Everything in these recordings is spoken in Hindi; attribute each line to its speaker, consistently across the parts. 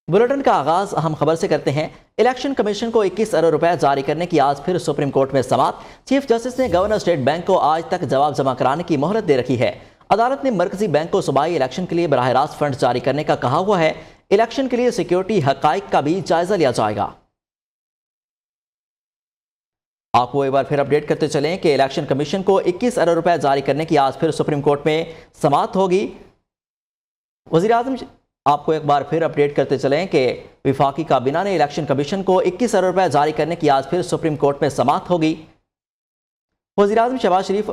Speaker 1: बुलेटिन का आगाज अहम खबर से करते हैं। इलेक्शन कमीशन को 21 अरब रुपए जारी करने की आज फिर सुप्रीम कोर्ट में समाअत। चीफ जस्टिस ने गवर्नर स्टेट बैंक को आज तक जवाब जमा कराने की मोहलत दे रखी है। अदालत ने मरकजी बैंक को सूबाई इलेक्शन के लिए बराह रास्त फंड जारी करने का कहा हुआ है। इलेक्शन के लिए सिक्योरिटी हकाइक का भी जायजा लिया जाएगा। आपको एक बार फिर अपडेट करते चलें कि इलेक्शन कमीशन को 21 अरब रुपए जारी करने की आज फिर सुप्रीम कोर्ट में समाअत होगी। वज़ीर आज़म आपको एक बार फिर अपडेट करते चलें कि विफाकी काबीना ने इलेक्शन कमीशन को 21 अरब रुपए जारी करने की आज फिर सुप्रीम कोर्ट में समाअत होगी। वज़ीर आज़म शहबाज शरीफ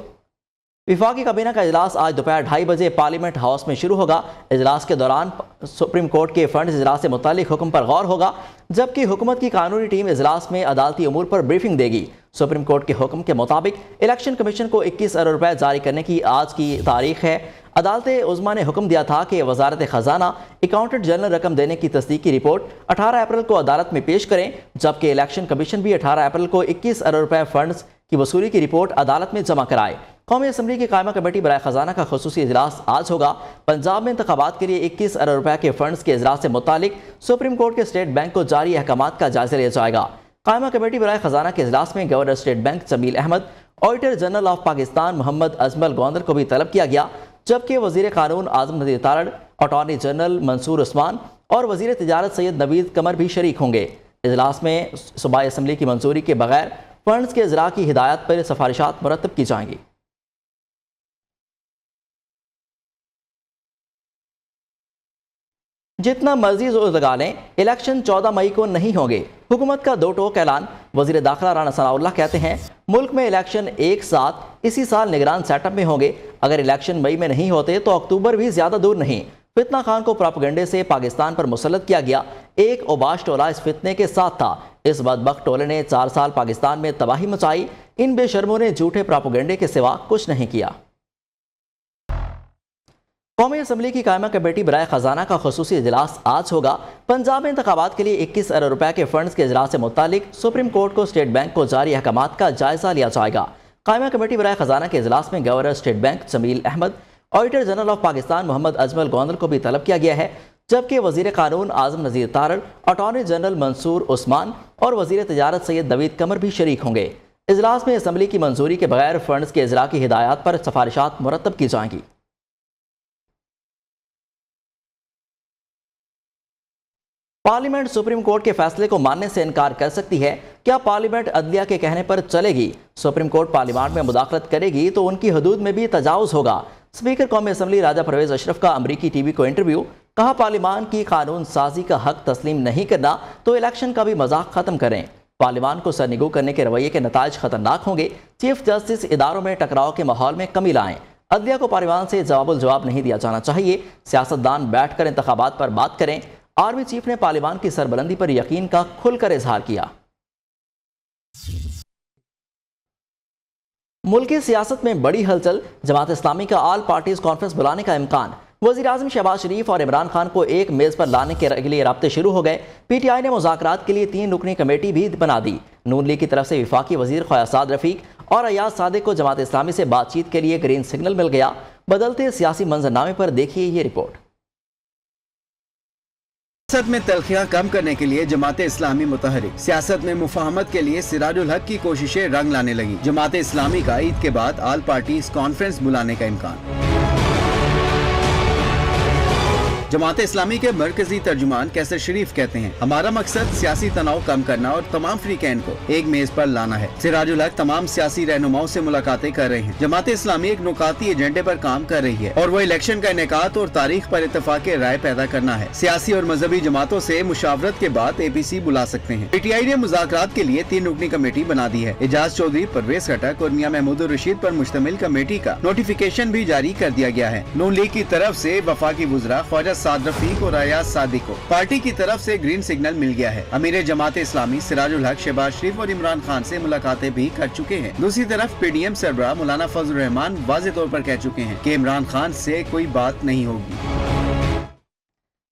Speaker 1: विफाकी काबीना का इजलास आज दोपहर 2:30 बजे पार्लियामेंट हाउस में शुरू होगा। इजलास के दौरान सुप्रीम कोर्ट के फंड इजलास से मुतालिक हुक्म पर गौर होगा, जबकि हुकूमत की कानूनी टीम इजलास में अदालती अमूर पर ब्रीफिंग देगी। सुप्रीम कोर्ट के हुक्म के मुताबिक इलेक्शन कमीशन को 21 अरब रुपए जारी करने की आज की तारीख है। अदालत उज़्मा ने हुक्म दिया था कि वजारत खजाना अकाउंटेंट जनरल रकम देने की तस्दीक की रिपोर्ट 18 अप्रैल को अदालत में पेश करें, जबकि इलेक्शन कमीशन भी 18 अप्रैल को 21 अरब रुपए फंड्स की वसूली की रिपोर्ट अदालत में जमा कराए। कौमी असम्बली की कायमा कमेटी बराए खजाना का खुसूसी इजलास आज होगा। पंजाब में इंतखाबात के लिए 21 अरब रुपए के फंड्स के इजलास से मुतालिक सुप्रीम कोर्ट के स्टेट बैंक को जारी अहकामात का जायजा लिया जाएगा। कायमा कमेटी बराए खजाना के इजलास में governor State Bank Jameel Ahmed, auditor general of Pakistan Mohammad Ajmal Gondar को भी तलब किया गया, जबकि वजीर कानून आजम नज़ीर तारड़, अटॉर्नी जनरल मंसूर उस्मान और वजीर तिजारत सैयद नवीद कमर भी शरीक होंगे। इजलास में सूबाई असम्बली की मंजूरी के बगैर फंड्स के इजरा की हिदायत पर सिफारिशात मुरतब की जाएंगी। जितना मर्जी जोर लगा लें, इलेक्शन 14 मई को नहीं होंगे। हुकूमत का दो टोक ऐलान। वजीर दाखिला राना सनाउल्लाह कहते हैं मुल्क में इलेक्शन एक साथ इसी साल निगरान सेटअप में होंगे। अगर इलेक्शन मई में नहीं होते तो अक्टूबर भी ज्यादा दूर नहीं। फितना खान को प्रोपेगेंडे से पाकिस्तान पर मुसल्लत किया गया। एक ओबाश टोला इस फितने के साथ था। इस बदबख्त टोले ने 4 साल पाकिस्तान में तबाही मचाई। इन बेशर्मों ने झूठे प्रोपेगेंडे के सिवा कुछ नहीं किया। कौमी असम्बली की कायमा कमेटी बराए खजाना का खुसूसी इजलास आज होगा। पंजाब में इंतखाबात के लिए 21 अरब रुपए के फंड्स के इजलास से मुतालिक सुप्रीम कोर्ट को स्टेट बैंक को जारी अहकामात का जायजा लिया जाएगा। कायमा कमेटी बराए खजाना के इजलास में governor State Bank Jameel Ahmed, auditor general of Pakistan Mohammad Ajmal Gondar को भी तलब किया गया है, जबकि वजीर कानून आजम नज़ीर तारड़, अटॉर्नी जनरल मंसूर उस्मान और वजीर तिजारत सैयद नवीद कमर भी शरीक होंगे। इजलास में असम्बली की मंजूरी के बगैर फंड्स के इजरा की हिदायत पर सिफारिशात मुरतब की जाएंगी। पार्लियामेंट सुप्रीम कोर्ट के फैसले को मानने से इनकार कर सकती है। क्या पार्लियामेंट अदलिया के कहने पर चलेगी? सुप्रीम कोर्ट पार्लियामेंट में मुदाखलत करेगी तो उनकी हदूद में भी तजावुज होगा। स्पीकर कौमी असम्बली राजा परवेज अशरफ का अमरीकी टीवी को इंटरव्यू। कहा पार्लियामान की कानून साजी का हक तस्लीम नहीं करना तो इलेक्शन का भी मजाक खत्म करें। पार्लियामान को सरनिगू करने के रवैये के नताइज खतरनाक होंगे। चीफ जस्टिस इदारों में टकराव के माहौल में कमी लाएं। अदलिया को पार्लियामान से जवाब नहीं दिया जाना चाहिए। सियासतदान बैठकर इंतखाबात पर बात करें। आर्मी चीफ ने पार्लियामान की सरबलंदी पर यकीन का खुलकर इजहार किया। मुल्क की सियासत में बड़ी हलचल। जमात इस्लामी का ऑल पार्टीज कॉन्फ्रेंस बुलाने का इम्कान। वज़ीर आज़म शहबाज शरीफ और इमरान खान को एक मेज पर लाने के लिए राब्ते शुरू हो गए। PTI ने मुज़ाकरात के लिए 3 रुकनी कमेटी भी बना दी। नून लीग की तरफ से विफाकी वजीर ख्वाजासाद रफीक और अयाज सादिक को जमात इस्लामी से बातचीत के लिए ग्रीन सिग्नल मिल गया। बदलते सियासी मंजरनामे पर देखिए ये रिपोर्ट।
Speaker 2: सियासत में तलखियां कम करने के लिए जमात इस्लामी मुतहरिक। सियासत में मुफाहमत के लिए सिराजुल हक की कोशिशें रंग लाने लगी। जमात इस्लामी का ईद के बाद ऑल पार्टीज कॉन्फ्रेंस बुलाने का इम्कान। जमात इस्लामी के मरकजी तर्जुमान कैसर शरीफ कहते हैं हमारा मकसद सियासी तनाव कम करना और तमाम फ्रीकैन को एक मेज पर लाना है। सिराजुल हक तमाम सियासी रहनुमाओं से मुलाकातें कर रहे हैं। जमात इस्लामी एक नुकाती एजेंडे पर काम कर रही है और वो इलेक्शन का इनेकात और तारीख पर इत्तफाक राय पैदा करना है। सियासी और मजहबी जमातों से मुशावरत के बाद APC बुला सकते हैं। PTI ने मुज़ाकरात के लिए 3 रुकनी कमेटी बना दी है। एजाज चौधरी, परवेज खटक और मियां महमूद रशीद पर मुश्तमिल कमेटी का नोटिफिकेशन भी जारी कर दिया गया है। नून लीग की तरफ से वफाकी वुज़रा ख्वाजा साद रफीक और अयाज सादिक को पार्टी की तरफ से ग्रीन सिग्नल मिल गया है। अमीर जमात इस्लामी सिराजुल हक शहबाज शरीफ और इमरान खान से मुलाकातें भी कर चुके हैं। दूसरी तरफ PDM सरबराह मौलाना फजल रहमान वाज़ेह तौर पर कह चुके हैं कि इमरान खान से कोई बात नहीं होगी।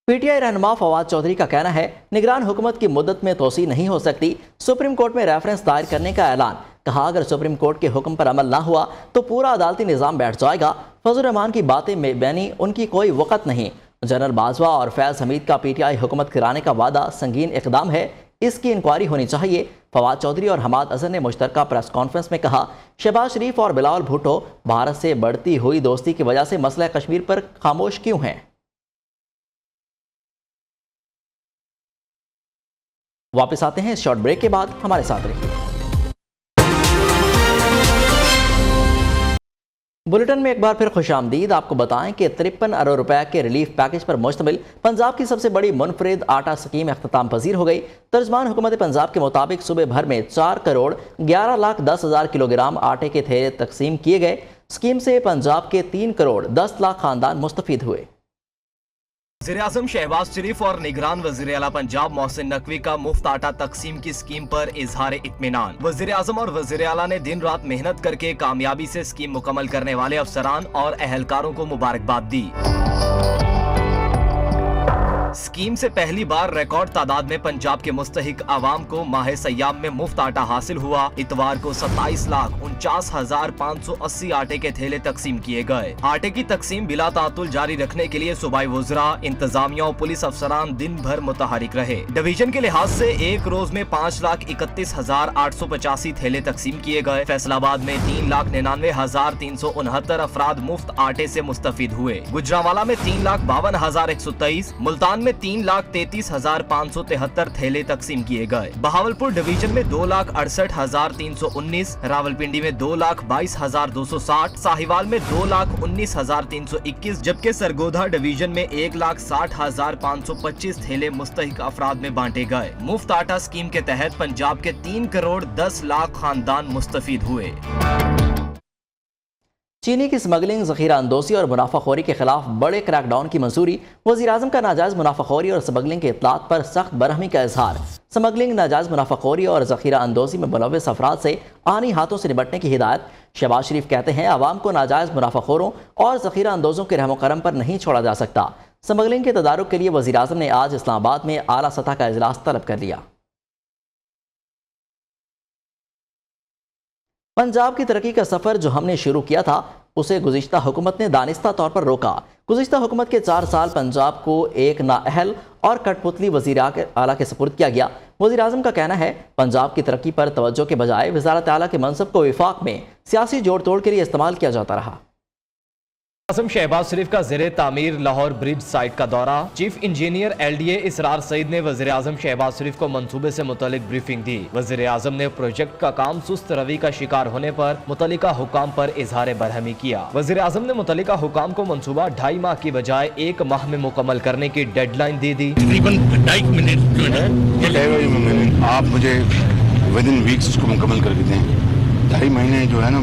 Speaker 1: PTI रहनुमा फवाद चौधरी का कहना है निगरान हुकूमत की मुद्दत में तोसी नहीं हो सकती। सुप्रीम कोर्ट में रेफरेंस दायर करने का ऐलान। कहा अगर सुप्रीम कोर्ट के हुक्म पर अमल ना हुआ तो पूरा अदालती निज़ाम बैठ जाएगा। फजल रहमान की बातें में बैनी उनकी कोई वक़्त नहीं। जनरल बाजवा और फैज हमीद का पीटीआई हुकूमत गिराने का वादा संगीन इकदाम है, इसकी इंक्वायरी होनी चाहिए। फवाद चौधरी और हमाद अजहर ने मुश्तरका प्रेस कॉन्फ्रेंस में कहा, शहबाज शरीफ और बिलावल भुट्टो भारत से बढ़ती हुई दोस्ती की वजह से मसला कश्मीर पर खामोश क्यों हैं। वापस आते हैं इस शॉर्ट ब्रेक के बाद, हमारे साथ रहिए। बुलेटिन में एक बार फिर खुशामदीद। आपको बताएं कि 53 अरब रुपए के रिलीफ पैकेज पर मुश्तमिल पंजाब की सबसे बड़ी मुनफरिद आटा स्कीम अख्ताम पजीर हो गई। तर्जमान हुकूमत पंजाब के मुताबिक सूबे भर में 4 करोड़ 11,10,000 किलोग्राम आटे के थैले तकसीम किए गए। स्कीम से पंजाब के 3 करोड़ 10 लाख खानदान मुस्तफीद हुए।
Speaker 3: वज़ीर-ए-आज़म शहबाज शरीफ और निगरान वज़ीर-ए-आला पंजाब मोहसिन नकवी का मुफ्त आटा तकसीम की स्कीम पर इजहार इत्मीनान। वज़ीर-ए-आज़म और वज़ीर-ए-आला ने दिन रात मेहनत करके कामयाबी से स्कीम मुकम्मल करने वाले अफसरान और अहलकारों को मुबारकबाद दी। स्कीम से पहली बार रिकॉर्ड तादाद में पंजाब के मुस्तहिक आवाम को माह सयाम में मुफ्त आटा हासिल हुआ। इतवार को 27,49,580 आटे के थैले तकसीम किए गए। आटे की तकसीम बिला तातुल जारी रखने के लिए सूबाई वज़रा, इंतजामिया और पुलिस अफसरान दिन भर मुतहरिक रहे। डिवीजन के लिहाज से एक रोज में 5,31,885 थैले तकसीम किए गए। फैसलाबाद में 3,99,369 अफराद मुफ्त आटे से मुस्तफीद हुए। गुजरांवाला में 3,52,123, मुल्तान में 3,33,573 थैले तकसीम किए गए। बहावलपुर डिवीजन में 2,68,319, रावलपिंडी में 2,22,260, साहिवाल में 2,19,321, जबकि सरगोधा डिवीजन में 1,60,525 थैले मुस्तहिक अफराद में बांटे गए। मुफ्त आटा स्कीम के तहत पंजाब के 3 करोड़ 10 लाख खानदान मुस्तफीद हुए।
Speaker 1: चीनी की स्मगलिंग, ज़ख़ीरा अंदोज़ी और मुनाफाखोरी के खिलाफ बड़े क्रैकडाउन की मंजूरी। वज़ीर-ए-आज़म का नाजायज़ मुनाफाखोरी और स्मगलिंग के इत्तलात पर सख्त बरहमी का इजहार। स्मगलिंग, नाजायज़ मुनाफाखोरी और ज़ख़ीरा अंदोज़ी में मुलव्वस अफराद से आनी हाथों से निपटने की हिदायत। शहबाज शरीफ कहते हैं, आवाम को नाजायज़ मुनाफाखोरों और ज़ख़ीरा अंदोज़ों के रहमो करम पर नहीं छोड़ा जा सकता। स्मगलिंग के तदारुक के लिए वज़ीर-ए-आज़म ने आज इस्लामाबाद में आला सतह का इजलास तलब कर लिया। पंजाब की तरक्की का सफ़र जो हमने शुरू किया था, उसे गुज़िश्ता हुकूमत ने दानिस्ता तौर पर रोका। गुज़िश्ता हुकूमत के 4 साल पंजाब को एक नाअहल और कठपुतली वज़ीर आला के सपुर्द किया गया। वज़ीर-ए-आज़म का कहना है, पंजाब की तरक्की पर तवज्जो के बजाय वज़ारत आला के मनसब को विफाक में सियासी जोड़ तोड़ के लिए इस्तेमाल किया जाता रहा।
Speaker 3: आज़म शहबाज शरीफ का ज़ेरे तामीर लाहौर ब्रिज साइट का दौरा। चीफ इंजीनियर LDA इसरार सईद ने वज़ीर आज़म शहबाज शरीफ को मंसूबे से मुतालिक ब्रीफिंग दी। वज़ीर आज़म ने प्रोजेक्ट का काम सुस्त रवि का शिकार होने पर मुतल्लिका हुकाम पर इजहार बरहमी किया। वज़ीर आज़म ने मुतल्लिका हुकाम को मंसूबा 2.5 माह की बजाय 1 माह में मुकम्मल करने की डेडलाइन दे दी।
Speaker 4: तकरीबन 2.5 मिनट आप मुझे विदिन वीक्स इसको मुकम्मल करके दें। 2.5 महीने जो है ना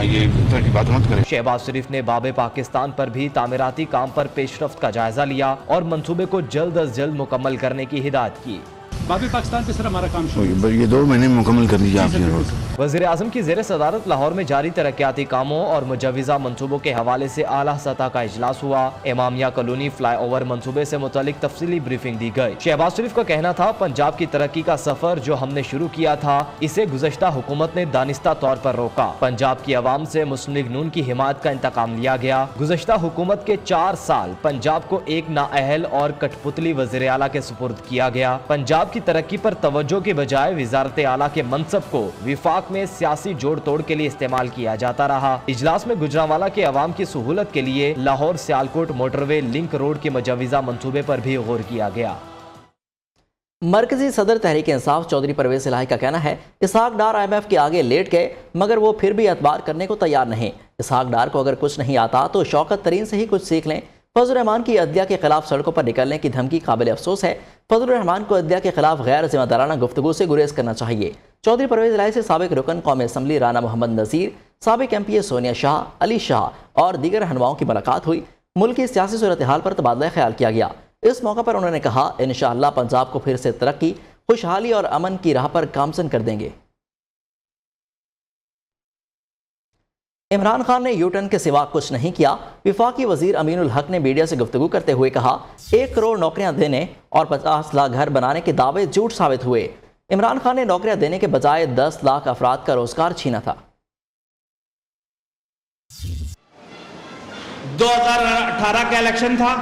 Speaker 4: ये तरह की बात मत करें।
Speaker 3: शहबाज शरीफ ने बाबे पाकिस्तान पर भी तामीराती काम पर पेशरफ्त का जायजा लिया और मंसूबे को जल्द अज जल्द मुकम्मल करने की हिदायत की।
Speaker 5: बाबे पाकिस्तान पे सर हमारा काम शुरू,
Speaker 4: ये 2 महीने में मुकम्मल कर दीजिए आप ये रोड।
Speaker 3: वज़ीर आज़म की ज़ेरे सदारत लाहौर में जारी तरक्याती कामों और मुजव्विज़ा मंसूबों के हवाले से आला सतह का इजलास हुआ। इमामिया कॉलोनी फ्लाईओवर मंसूबे से मुतालिक तफसीली ब्रीफिंग दी गई। शहबाज शरीफ का कहना था, पंजाब की तरक्की का सफर जो हमने शुरू किया था, इसे गुज़श्ता हुकूमत ने दानिस्ता तौर पर रोका। पंजाब की आवाम से मुस्लिम लीग नून की हिमायत का इंतकाम लिया गया। गुज़श्ता हुकूमत के 4 साल पंजाब को एक नाअहल और कठपुतली वज़ीर आला के सुपुर्द किया गया। पंजाब की तरक्की पर तवज्जो के बजाय वज़ारत आला के मनसब को विफाक में सियासी जोड़ तोड़ के लिए इस्तेमाल किया जाता रहा। इजलास में गुजरांवाला के अवाम की सहूलत के लिए Lahore Sialkot motorway link road के मुजव्विज़ा मंसूबे पर भी गौर किया गया।
Speaker 1: मरकजी सदर तहरीक इंसाफ चौधरी परवेज इलाही का कहना है, इसहाक डार IMF के आगे लेट गए मगर वो फिर भी एतबार करने को तैयार नहीं। इसहाक डार को अगर कुछ नहीं आता तो शौकत तरीन से ही कुछ सीख लें। फजल रहमान की अदलिया के खिलाफ सड़कों पर निकलने की धमकी काबिल अफसोस है। फजल रहमान को अदलिया के खिलाफ गैर जिम्मेदाराना गुफ्तगू से गुरेज करना चाहिए। चौधरी परवेज इलाही से साबिक रुकन कौमी असम्बली राना मोहम्मद नज़ीर, साबिक MPA सोनिया शाह, अली शाह और दीगर रहनुमाओं की मुलाकात हुई। मुल्क की सियासी सूरत हाल पर तबादला ख्याल किया गया। इस मौका पर उन्होंने कहा, इंशाअल्लाह पंजाब को फिर से तरक्की, खुशहाली और अमन की राह पर गामजन कर देंगे। इमरान खान ने यूटर्न के सिवा कुछ नहीं किया। विफाकी वजीर अमीनुल हक ने मीडिया से गुफ्तगू करते हुए कहा, 1 करोड़ नौकरियां देने और 50 लाख घर बनाने के दावे झूठ साबित हुए। इमरान खान ने नौकरियां देने के बजाय 10 लाख अफराद का रोजगार छीना था।
Speaker 6: 2018 का इलेक्शन था,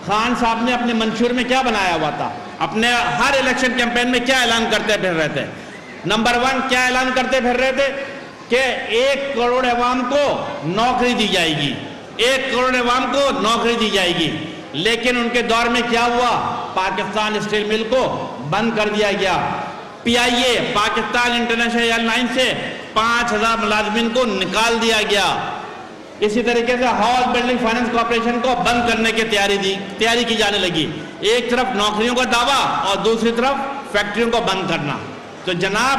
Speaker 6: खान साहब ने अपने मंशूर में क्या बनाया हुआ था, अपने हर इलेक्शन कैंपेन में क्या ऐलान करते फिर रहे थे? नंबर 1 क्या ऐलान करते फिर रहे थे कि 1 करोड़ अवाम को नौकरी दी जाएगी, 1 करोड़ अवाम को नौकरी दी जाएगी। लेकिन उनके दौर में क्या हुआ? पाकिस्तान स्टील मिल को बंद कर दिया गया। PIA पाकिस्तान इंटरनेशनल एयरलाइन से 5000 मुलाजमीन को निकाल दिया गया। इसी तरीके से हाउस बिल्डिंग फाइनेंस कॉर्पोरेशन को बंद करने की तैयारी की जाने लगी। एक तरफ नौकरियों का दावा और दूसरी तरफ फैक्ट्रियों को बंद करना। तो जनाब,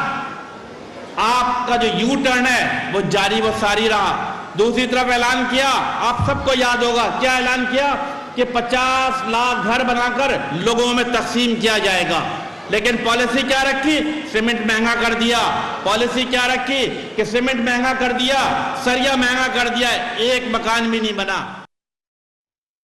Speaker 6: आपका जो यू टर्न है वो जारी वो सारी रहा। दूसरी तरफ ऐलान किया, आप सबको याद होगा क्या ऐलान किया कि 50 लाख घर बनाकर लोगों में तकसीम किया जाएगा। लेकिन पॉलिसी क्या रखी? सीमेंट महंगा कर दिया। पॉलिसी क्या रखी कि सीमेंट महंगा कर दिया, सरिया महंगा कर दिया, एक मकान भी नहीं बना।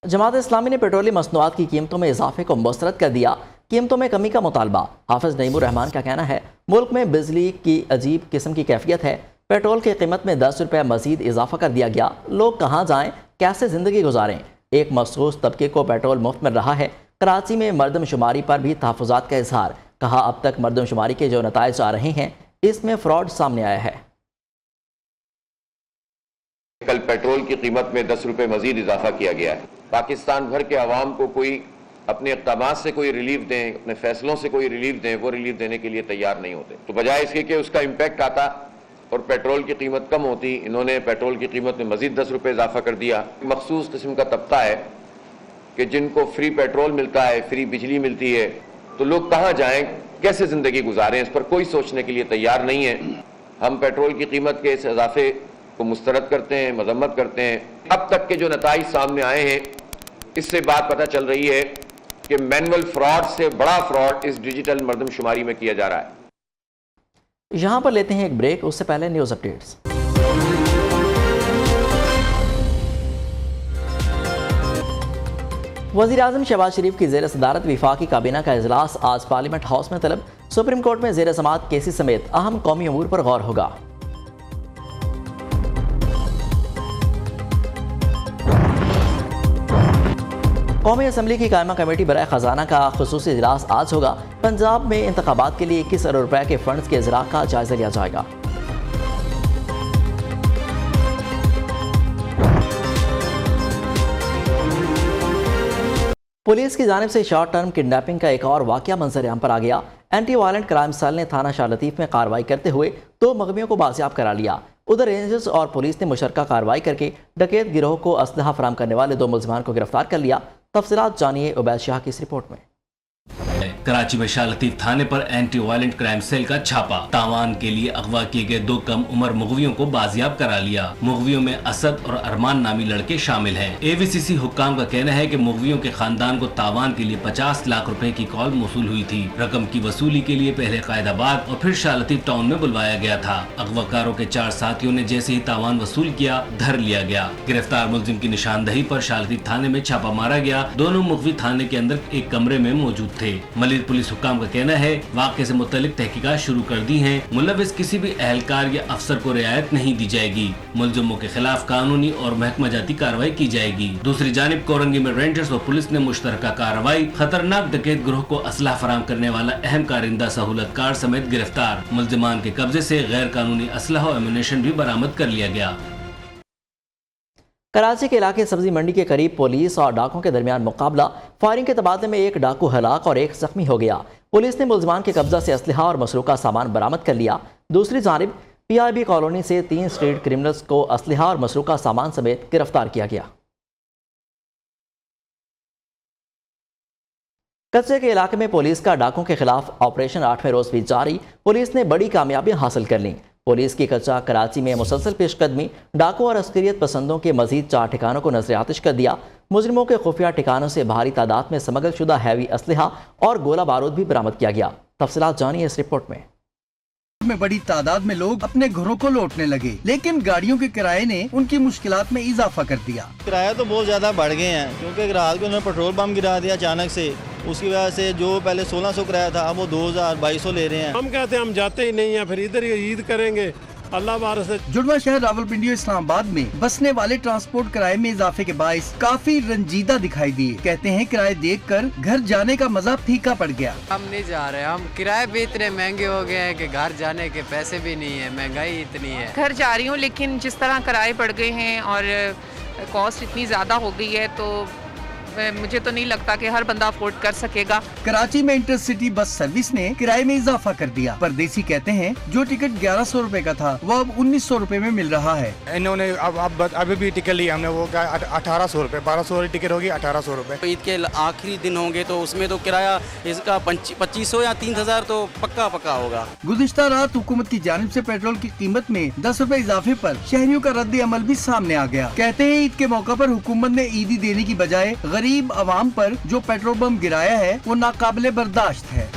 Speaker 1: जमात इस्लामी ने पेट्रोलियम मसनूआत की कीमतों में इजाफे को मुस्तरद कर दिया। कीमतों में कमी का मुतालबा। हाफिज नईमुर रहमान का कहना है मुल्क में बिजली की अजीब किस्म की कैफियत है। पेट्रोल की कीमत में 10 रुपये मजीद इजाफा कर दिया गया। लोग कहाँ जाएं, कैसे ज़िंदगी गुजारें? एक मखसूस तबके को पेट्रोल मुफ्त मिल रहा है। कराची में मरदमशुमारी पर भी तहफ़्फ़ुज़ात का इजहार। कहा अब तक मरदमशुमारी के जो नताइज आ रहे हैं इसमें फ्रॉड सामने आया है।
Speaker 7: कल पेट्रोल की कीमत में 10 रुपये मजीद इजाफा किया गया है। पाकिस्तान भर के अवाम को कोई अपने इक़दामात से कोई रिलीफ दें, अपने फैसलों से कोई रिलीफ दें, वो रिलीफ देने के लिए तैयार नहीं होते। तो बजाय इसके कि उसका इम्पैक्ट आता और पेट्रोल की कीमत कम होती, इन्होंने पेट्रोल की कीमत में मजीद 10 रुपये इजाफा कर दिया। मखसूस किस्म का तबका है कि जिनको फ्री पेट्रोल मिलता है, फ्री बिजली मिलती है, तो लोग कहाँ जाएं, कैसे ज़िंदगी गुजारें, इस पर कोई सोचने के लिए तैयार नहीं है। हम पेट्रोल की कीमत के इस इजाफे को मुस्तरद करते हैं, मजम्मत करते हैं। अब तक के जो नताइज सामने आए हैं इससे बात पता चल रही है कि मैनुअल फ्रॉड से बड़ा फ्रॉड इस डिजिटल मरदमशुमारी में किया जा रहा है।
Speaker 1: यहाँ पर लेते हैं एक ब्रेक, उससे पहले न्यूज़ अपडेट्स। वज़ीर-ए-आज़म शहबाज शरीफ की ज़ेर सदारत वफाकी काबीना का इजलास आज पार्लियामेंट हाउस में तलब। सुप्रीम कोर्ट में ज़ेर समाअत केसेस समेत अहम कौमी अमूर पर गौर होगा। कौमी असम्बली की कायमा कमेटी बराए खजाना का खुसूसी इजलास आज होगा। पंजाब में इंतखाबात के लिए 21 अरब रुपए के फंड्स के इजरा का जायजा लिया जाएगा। पुलिस की जानिब से शॉर्ट टर्म किडनैपिंग का एक और वाकया मंजर-ए-आम पर आ गया। एंटी वायलेंट क्राइम सेल ने थाना शाह लतीफ में कार्रवाई करते हुए 2 मुलजिमों को बाजियाब करा लिया। उधर रेंजर्स और पुलिस ने मुशतरका कार्रवाई करके डकैत गिरोह को असलहा फराम करने वाले 2 मुलजिमान को गिरफ्तार कर लिया। तफसीलात जानिए उबैद शाह की इस रिपोर्ट में।
Speaker 8: कराची में शाह लतीफ थाने पर एंटी वायलेंट क्राइम सेल का छापा। तावान के लिए अगवा किए गए 2 कम उम्र मुगवियों को बाजियाब करा लिया। मुगवियों में असद और अरमान नामी लड़के शामिल हैं। AVCC हुक्काम का कहना है कि मुगवियों के खानदान को तावान के लिए 50 लाख रुपए की कॉल मौसूल हुई थी। रकम की वसूली के लिए पहले कायदाबाद और फिर शाह लतीफ टाउन में बुलवाया गया था। अगवाकारों के 4 साथियों ने जैसे ही तावान वसूल किया, धर लिया गया। गिरफ्तार मुलजिम की निशानदही पर शाह लतीफ थाने में छापा मारा गया। दोनों मुगवी थाने के अंदर एक कमरे में मौजूद थे। मलिर पुलिस हुक्काम का कहना है वाक़े से मुतल्लिक तहकीकात शुरू कर दी हैं। मुलविस किसी भी एहलकार या अफसर को रियायत नहीं दी जाएगी। मुलजिमों के खिलाफ कानूनी और महकमा जाती कार्रवाई की जाएगी। दूसरी जानिब कोरंगी में रेंजर्स और पुलिस ने मुश्तरका कार्रवाई। खतरनाक डकैत गिरोह को असलहा फराम करने वाला अहम कारिंदा सहूलतकार समेत गिरफ्तार। मुलजिमान के कब्जे से गैर कानूनी असलहा और एमुनेशन भी बरामद कर लिया गया।
Speaker 1: कराची के इलाके सब्जी मंडी के करीब पुलिस और डाकुओं के दरमियान मुकाबला। फायरिंग के तबादले में एक डाकू हलाक और एक जख्मी हो गया। पुलिस ने मुलजमान के कब्जा से असलहा और मसरूका सामान बरामद कर लिया। दूसरी जानिब PIB कॉलोनी से 3 स्ट्रीट क्रिमिनल्स को असलहा और मसरूका सामान समेत गिरफ्तार किया गया। कच्चे के इलाके में पुलिस का डाकुओं के खिलाफ ऑपरेशन 8वें रोज भी जारी। पुलिस ने बड़ी कामयाबियां हासिल कर ली। पुलिस की कच्चा कराची में मुसलसल पेशकदमी डाकुओं और अस्करियत पसंदों के मजीद 4 ठिकानों को नजर आतिश कर दिया। मुजरिमों के खुफिया ठिकानों से भारी तादाद में स्मगल शुदा हैवी असलहा और गोला बारूद भी बरामद किया गया। तफसीलात जानिए इस रिपोर्ट में।
Speaker 2: बड़ी तादाद में लोग अपने घरों को लौटने लगे, लेकिन गाड़ियों के किराए ने उनकी मुश्किलात में इजाफा कर दिया।
Speaker 9: किराया तो बहुत ज्यादा बढ़ गए हैं, क्योंकि रात को उन्होंने पेट्रोल पंप गिरा दिया अचानक से। उसकी वजह से जो पहले 1600 किराया था अब वो 2200 ले रहे हैं।
Speaker 5: हम कहते हैं हम जाते ही नहीं हैं, फिर इधर ही ईद करेंगे अल्लाह वारस है।
Speaker 2: जुड़वा शहर रावलपिंडी और इस्लामाबाद में बसने वाले ट्रांसपोर्ट किराए में इजाफे के बाइस काफी रंजीदा दिखाई दिए। कहते हैं किराए देखकर घर जाने का मजा फीका पड़ गया।
Speaker 10: हम नहीं जा रहे, हम किराए भी इतने महंगे हो गए हैं कि घर जाने के पैसे भी नहीं है, महंगाई इतनी है।
Speaker 11: घर जा रही हूँ लेकिन जिस तरह किराए बढ़ गए हैं और कॉस्ट इतनी ज़्यादा हो गई है तो मुझे तो नहीं लगता कि हर बंदा अफोर्ड कर सकेगा।
Speaker 2: कराची में इंटरसिटी बस सर्विस ने किराए में इजाफा कर दिया। परदेसी कहते हैं जो टिकट 1100 रुपए का था वो अब 1900 रुपए में मिल रहा है।
Speaker 12: इन्होंने अब अभी भी टिकट लिया हमने, वो 1800 रुपए, 1200 वाली टिकट होगी 1800 रुपए।
Speaker 10: ईद के आखिरी दिन होंगे तो उसमें तो किराया इसका 2500 या 3000 तो पक्का होगा।
Speaker 2: गुज़िश्ता रात हुकूमत की जानिब से पेट्रोल की कीमत में 10 रुपए इजाफे पर शहरियों का रद्द अमल भी सामने आ गया। कहते हैं ईद के मौका पर हुकूमत ने ईदी देने की बजाय गरीब अवाम पर जो पेट्रोल बम गिराया है वो नाकाबिले बर्दाश्त है।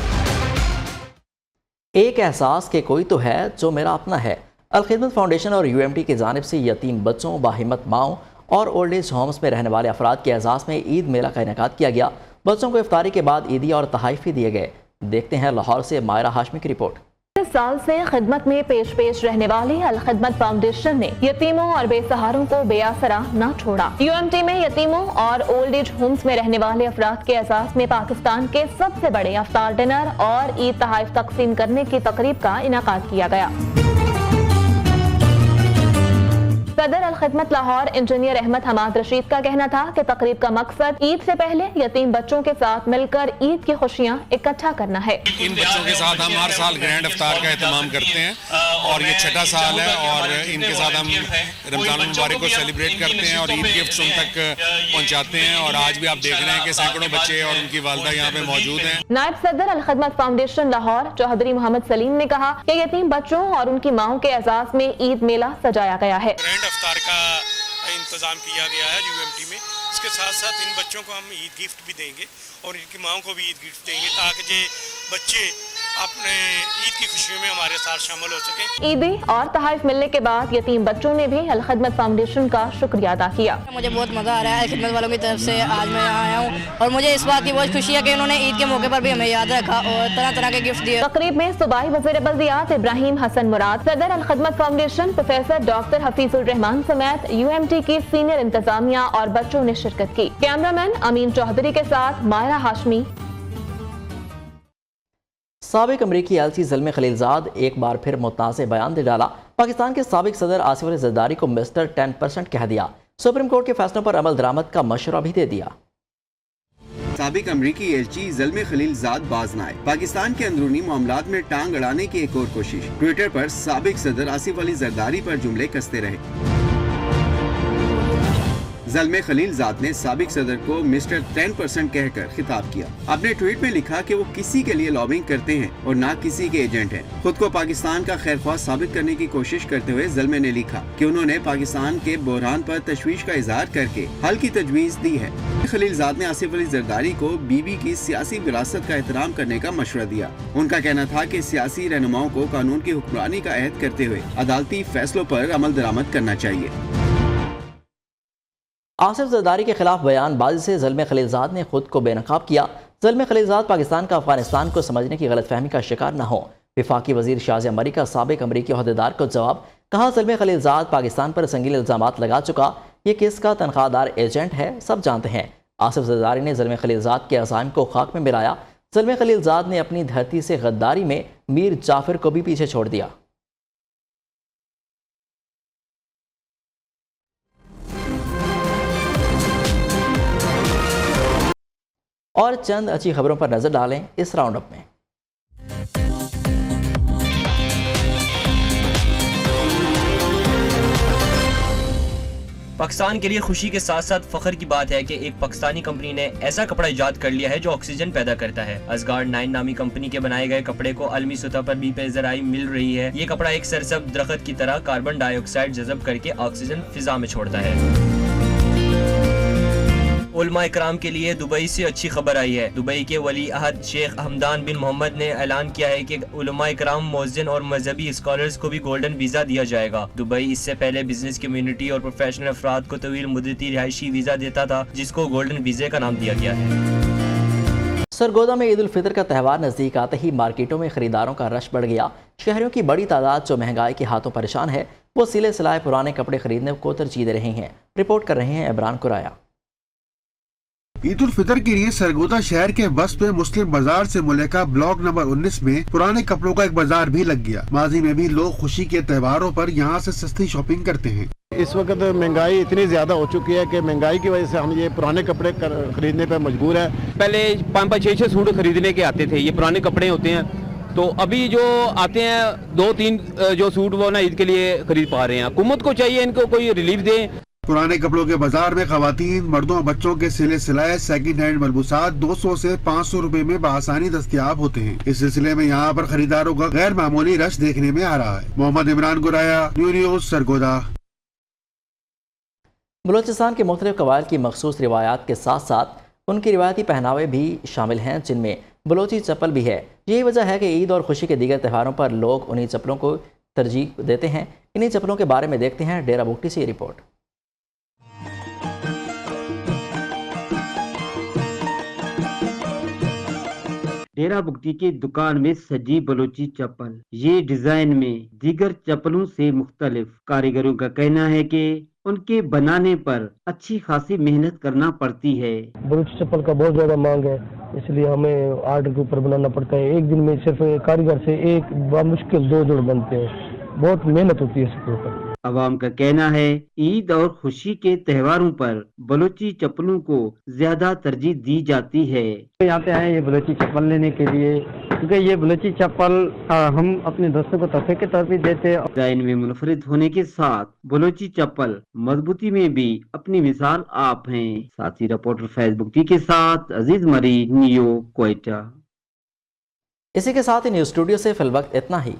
Speaker 1: एक एहसास के कोई तो है जो मेरा अपना है। अल-खिदमत फाउंडेशन और UMT की जानिब से यतीम बच्चों, बाहिम्मत माओं और ओल्ड एज होम्स में रहने वाले अफराद के एजाज़ में ईद मेला का इनेकाद किया गया। बच्चों को इफ्तारी के बाद ईदी और तहाइफ भी दिए गए। देखते हैं लाहौर से मायरा हाशमी की रिपोर्ट।
Speaker 13: साल से खिदमत में पेश रहने वाली अल खिदमत फाउंडेशन ने यतीमों और बेसहारों को बेआसरा न छोड़ा। UMT में यतीमों और ओल्ड एज होम्स में रहने वाले अफराद के एजाज में पाकिस्तान के सबसे बड़े अफ्तार डिनर और ईद तहाइफ तकसीम करने की तकरीब का इनेकाद किया गया। सदर अल खिदमत लाहौर इंजीनियर अहमद हमाद रशीद का कहना था कि तकरीब का मकसद ईद से पहले यतीम बच्चों के साथ मिलकर ईद की खुशियाँ इकट्ठा करना है।
Speaker 4: इन बच्चों के साथ हम हर साल ग्रैंड अफ्तार का एहतमाम करते हैं और ये छठा साल है और इनके साथ हम रमजान मुबारक को सेलिब्रेट करते हैं और ईद गिफ्ट्स उन तक पहुँचाते हैं। और आज भी आप देख रहे हैं कि सैकड़ों बच्चे और उनकी वालिदा यहाँ पे मौजूद हैं।
Speaker 13: नायब सदर अल खिदमत फाउंडेशन लाहौर चौधरी मोहम्मद सलीम ने कहा कि यतीम बच्चों और उनकी माओं के एजाज में ईद मेला सजाया गया है।
Speaker 12: अफ्तार का इंतजाम किया गया है UMT में। इसके साथ साथ इन बच्चों को हम ईद गिफ्ट भी देंगे और इनकी माओं को भी ईद गिफ्ट देंगे ताकि ये बच्चे अपने ईद की खुशियों में हमारे साथ शामिल हो सके।
Speaker 13: ईदी और तहाइफ मिलने के बाद यतीम बच्चों ने भी अल खिदमत फाउंडेशन का शुक्रिया अदा किया।
Speaker 14: मुझे बहुत मजा आ रहा है, खिदमत वालों की तरफ से आज मैं यहाँ आया हूँ और मुझे इस बात की बहुत खुशी है कि उन्होंने ईद के मौके पर भी हमें याद रखा और तरह तरह के गिफ्ट दिए।
Speaker 13: तकरीब में सूबाई वज़ीर बल्दियात इब्राहिम हसन मुराद, सदर अल खिदमत foundation professor doctor Hafeezur Rahman समेत UMT की सीनियर इंतजामिया और बच्चों ने शिरकत की। कैमरामैन अमीन चौधरी के साथ मायरा हाशमी।
Speaker 1: साबिक अमरीकी एलसी ज़ल्मे खलीलज़ाद एक बार फिर मुतनाज़ बयान दे डाला। पाकिस्तान के साबिक सदर आसिफ अली ज़रदारी को मिस्टर 10% कह दिया। सुप्रीम कोर्ट के फैसलों पर अमल दरामद का मशवरा भी दे दिया।
Speaker 2: साबिक अमरीकी एलची ज़ल्मे खलीलज़ाद बाज न आए। पाकिस्तान के अंदरूनी मामलात में टांग अड़ाने की एक और कोशिश। ट्विटर पर साबिक सदर आसिफ अली ज़रदारी पर जुमले कसते रहे। ज़ल्मे खलीलज़ाद ने साबिक सदर को मिस्टर 10% कहकर खिताब किया। अपने ट्वीट में लिखा कि वो किसी के लिए लॉबिंग करते हैं और ना किसी के एजेंट हैं। खुद को पाकिस्तान का खैरख्वाह साबित करने की कोशिश करते हुए ज़ल्मे ने लिखा कि उन्होंने पाकिस्तान के बहरान पर तशवीश का इजहार करके हल की तजवीज़ दी है। खलीलज़ाद ने आसिफ अली ज़रदारी को बीबी की सियासी विरासत का एहतराम करने का मशवरा दिया। उनका कहना था कि सियासी रहनुमाओं को कानून की हुक्मरानी का अहद करते हुए अदालती फैसलों पर अमल दरामद करना चाहिए।
Speaker 1: आसिफ ज़रदारी के खिलाफ बयानबाजी से ज़ल्मे खलीलज़ाद ने खुद को बेनकाब किया। ज़ल्मे खलीलज़ाद पाकिस्तान का अफगानिस्तान को समझने की गलतफहमी का शिकार न हो। वफाकी वजीर शाज़िया मरी का साबिक अमरीकी अहदेदार को जवाब, कहा ज़ल्मे खलीलज़ाद पाकिस्तान पर संगीन इल्ज़ामात लगा चुका, ये किसका तनख्वाहदार एजेंट है सब जानते हैं। आसिफ ज़रदारी ने ज़ल्मे खलीलज़ाद के अज़ाइम को खाक में मिलाया। ज़ल्मे खलीलज़ाद ने अपनी धरती से गद्दारी में मीर जाफर को भी पीछे छोड़ दिया। और चंद अच्छी खबरों पर नजर डालें इस राउंड अप में।
Speaker 3: पाकिस्तान के लिए खुशी के साथ साथ फख्र की बात है कि एक पाकिस्तानी कंपनी ने ऐसा कपड़ा इजाद कर लिया है जो ऑक्सीजन पैदा करता है। असगार्ड 9 नामी कंपनी के बनाए गए कपड़े को आलमी सतह पर भी पेशराई मिल रही है। ये कपड़ा एक सरसब्ज दरख्त की तरह कार्बन डाइऑक्साइड जज़ब करके ऑक्सीजन फिजा में छोड़ता है। उलमा इकराम के लिए दुबई से अच्छी खबर आई है। दुबई के वली अहद शेख हमदान बिन मोहम्मद ने ऐलान किया है कि उलमा इकराम, मुअज्जिन और मजहबी स्कॉलर्स को भी गोल्डन वीजा दिया जाएगा। दुबई इससे पहले बिजनेस कम्युनिटी और प्रोफेशनल अफराद को तवील मुद्दती रिहायशी वीजा देता था, जिसको गोल्डन वीजे का नाम दिया गया है।
Speaker 1: सरगोदा में ईद उल फितर का त्यौहार नजदीक आते ही मार्केटों में खरीदारों का रश बढ़ गया। शहरियों की बड़ी तादाद जो महंगाई के हाथों परेशान है वो सिले सिलाए पुराने कपड़े खरीदने को तरजीह दे रहे हैं। रिपोर्ट कर रहे हैं इमरान कुराया।
Speaker 15: ईद उल फितर के लिए सरगोदा शहर के वस्त में मुस्लिम बाजार से मुल्का ब्लॉक नंबर 19 में पुराने कपड़ों का एक बाजार भी लग गया। माजी में भी लोग खुशी के त्योहारों पर यहाँ से सस्ती शॉपिंग करते हैं।
Speaker 16: इस वक्त महंगाई इतनी ज्यादा हो चुकी है कि महंगाई की वजह से हम ये पुराने कपड़े खरीदने पर मजबूर है।
Speaker 17: पहले 5-5, 6-6 सूट खरीदने के आते थे, ये पुराने कपड़े होते हैं। तो अभी जो आते हैं 2-3 जो सूट वो ना ईद के लिए खरीद पा रहे हैं। हुकूमत को चाहिए इनको कोई रिलीफ दे।
Speaker 15: पुराने कपड़ों के बाजार में खवातीन, मर्दों और बच्चों के सिले सिलाए सेकंड हैंड मलबूसात 200 से 500 रुपए में बआसानी दस्तयाब होते हैं। इस सिलसिले में यहाँ पर खरीदारों का गैर मामूली रश देखने में आ रहा है। मोहम्मद इमरान गुराया, न्यूज़ सरगोदा।
Speaker 1: बलोचिस्तान के मुख्तलिफ कबाइल की मखसूस रिवायात के साथ साथ उनकी रिवायती पहनावे भी शामिल हैं, जिनमें बलोची चप्पल भी है। यही वजह है कि ईद और खुशी के दीगर त्योहारों पर लोग उन्हीं चप्पलों को तरजीह देते हैं। इन्हीं चप्पलों के बारे में देखते हैं डेरा बुगटी से रिपोर्ट।
Speaker 18: डेरा बुगटी की दुकान में सजी बलोची चप्पल, ये डिजाइन में दीगर चप्पलों से मुख्तलिफ। कारीगरों का कहना है कि उनके बनाने पर अच्छी खासी मेहनत करना पड़ती है।
Speaker 19: बलोची चप्पल का बहुत ज्यादा मांग है, इसलिए हमें आर्डर के ऊपर बनाना पड़ता है। एक दिन में सिर्फ कारीगर से एक मुश्किल 2 जोड़ बनते हैं। बहुत मेहनत होती है इसके ऊपर।
Speaker 18: अवाम का कहना है ईद और खुशी के त्योहारों पर बलोची चप्पलों को ज्यादा तरजीह दी जाती है।
Speaker 19: यहाँ पे आए ये बलोची चप्पल लेने के लिए, क्योंकि ये बलोची चप्पल हम अपने दोस्तों को तोहफे के तौर पर देते हैं।
Speaker 18: डिजाइन में मुनफरिद होने के साथ बलोची चप्पल मजबूती में भी अपनी मिसाल आप हैं। साथी रिपोर्टर फैज बुगटी के साथ अजीज मरी, नियो, क्वेटा।
Speaker 1: इसी के साथ ही न्यूज़ स्टूडियो से फिलवक्त इतना ही।